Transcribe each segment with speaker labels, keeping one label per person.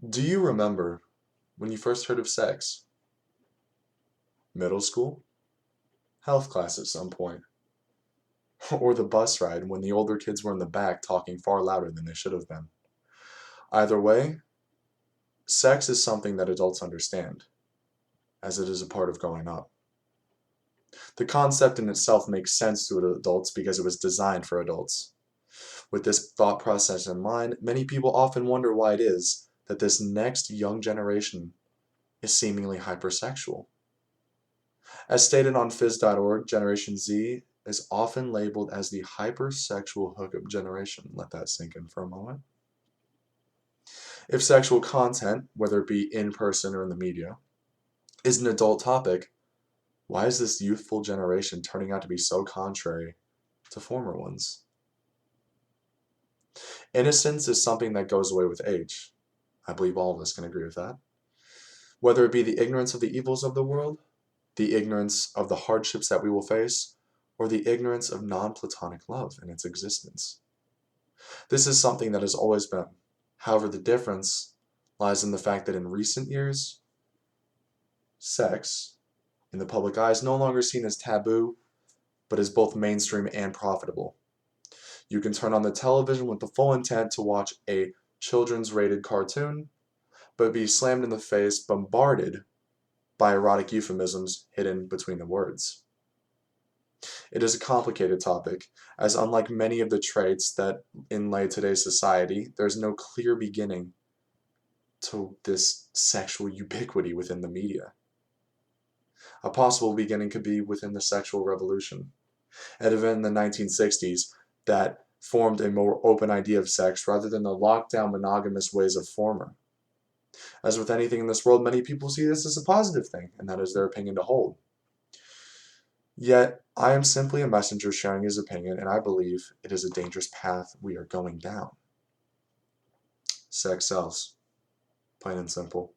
Speaker 1: Do you remember when you first heard of sex? Middle school? Health class at some point? Or the bus ride when the older kids were in the back talking far louder than they should have been? Either way, sex is something that adults understand, as it is a part of growing up. The concept in itself makes sense to adults because it was designed for adults. With this thought process in mind, many people often wonder why it is that this next young generation is seemingly hypersexual. As stated on phys.org, Generation Z is often labeled as the hypersexual hookup generation. Let that sink in for a moment. If sexual content, whether it be in person or in the media, is an adult topic, why is this youthful generation turning out to be so contrary to former ones? Innocence is something that goes away with age. I believe all of us can agree with that. Whether it be the ignorance of the evils of the world, the ignorance of the hardships that we will face, or the ignorance of non-platonic love and its existence. This is something that has always been. However, the difference lies in the fact that in recent years, sex, in the public eye, is no longer seen as taboo, but is both mainstream and profitable. You can turn on the television with the full intent to watch a children's rated cartoon, but be slammed in the face, bombarded by erotic euphemisms hidden between the words. It is a complicated topic, as unlike many of the traits that inlay today's society, there is no clear beginning to this sexual ubiquity within the media. A possible beginning could be within the sexual revolution, an event in the 1960s that formed a more open idea of sex rather than the locked-down monogamous ways of former. As with anything in this world, many people see this as a positive thing, and that is their opinion to hold. Yet, I am simply a messenger sharing his opinion, and I believe it is a dangerous path we are going down. Sex sells, plain and simple.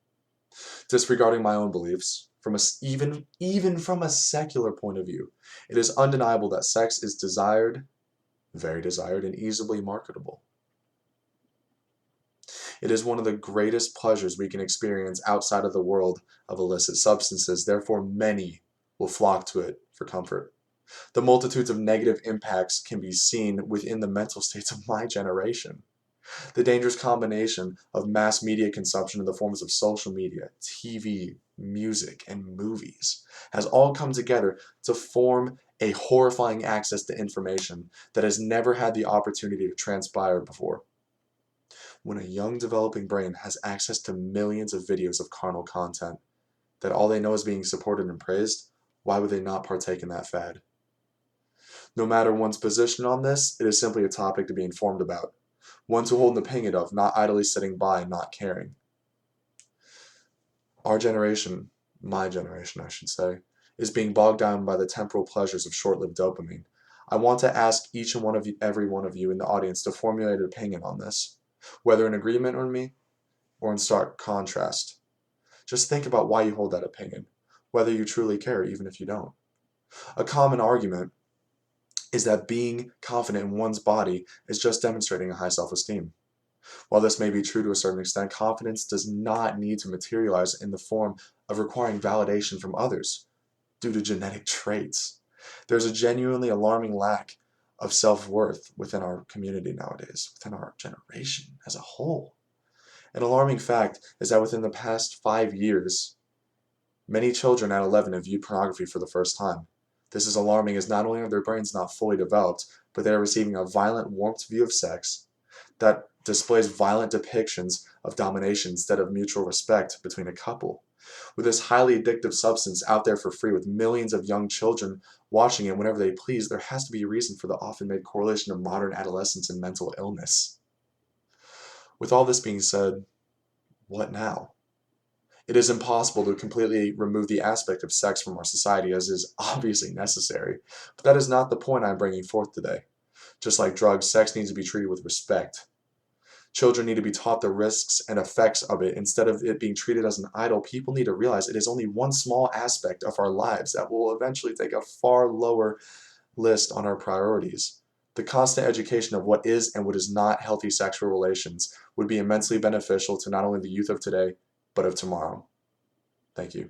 Speaker 1: Disregarding my own beliefs, even from a secular point of view, it is undeniable that sex is desired, very desired, and easily marketable. It is one of the greatest pleasures we can experience outside of the world of illicit substances, therefore many will flock to it for comfort. The multitudes of negative impacts can be seen within the mental states of my generation. The dangerous combination of mass media consumption in the forms of social media, TV, music, and movies has all come together to form a horrifying access to information that has never had the opportunity to transpire before. When a young developing brain has access to millions of videos of carnal content that all they know is being supported and praised, why would they not partake in that fad? No matter one's position on this, it is simply a topic to be informed about, one to hold an opinion of, not idly sitting by and not caring. Our generation, my generation I should say, is being bogged down by the temporal pleasures of short-lived dopamine. I want to ask each and every one of you in the audience to formulate an opinion on this, whether in agreement with me or in stark contrast. Just think about why you hold that opinion, whether you truly care even if you don't. A common argument is that being confident in one's body is just demonstrating a high self-esteem. While this may be true to a certain extent, confidence does not need to materialize in the form of requiring validation from others due to genetic traits. There's a genuinely alarming lack of self-worth within our community nowadays, within our generation as a whole. An alarming fact is that within the past 5 years, many children at 11 have viewed pornography for the first time. This is alarming as not only are their brains not fully developed, but they are receiving a violent, warped view of sex that displays violent depictions of domination instead of mutual respect between a couple. With this highly addictive substance out there for free with millions of young children watching it whenever they please, there has to be a reason for the often made correlation of modern adolescence and mental illness. With all this being said, what now? It is impossible to completely remove the aspect of sex from our society as is obviously necessary, but that is not the point I am bringing forth today. Just like drugs, sex needs to be treated with respect. Children need to be taught the risks and effects of it instead of it being treated as an idol. People need to realize it is only one small aspect of our lives that will eventually take a far lower list on our priorities. The constant education of what is and what is not healthy sexual relations would be immensely beneficial to not only the youth of today, but of tomorrow. Thank you.